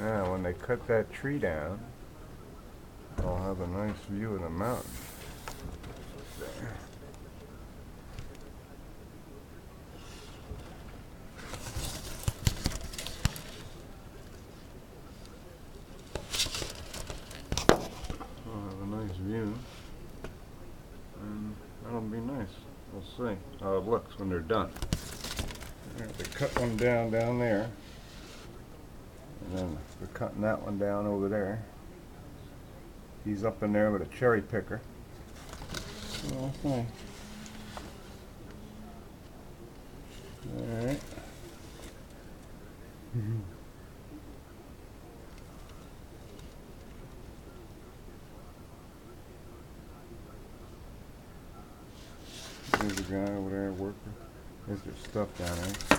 Now, when they cut that tree down, I'll have a nice view of the mountain. There. I'll have a nice view, and that'll be nice. We'll see how it looks when they're done. They cut one down there, and then we're cutting that one down over there. He's up in there with a cherry picker. Okay. Alright. There's a guy over there working. There's their stuff down there.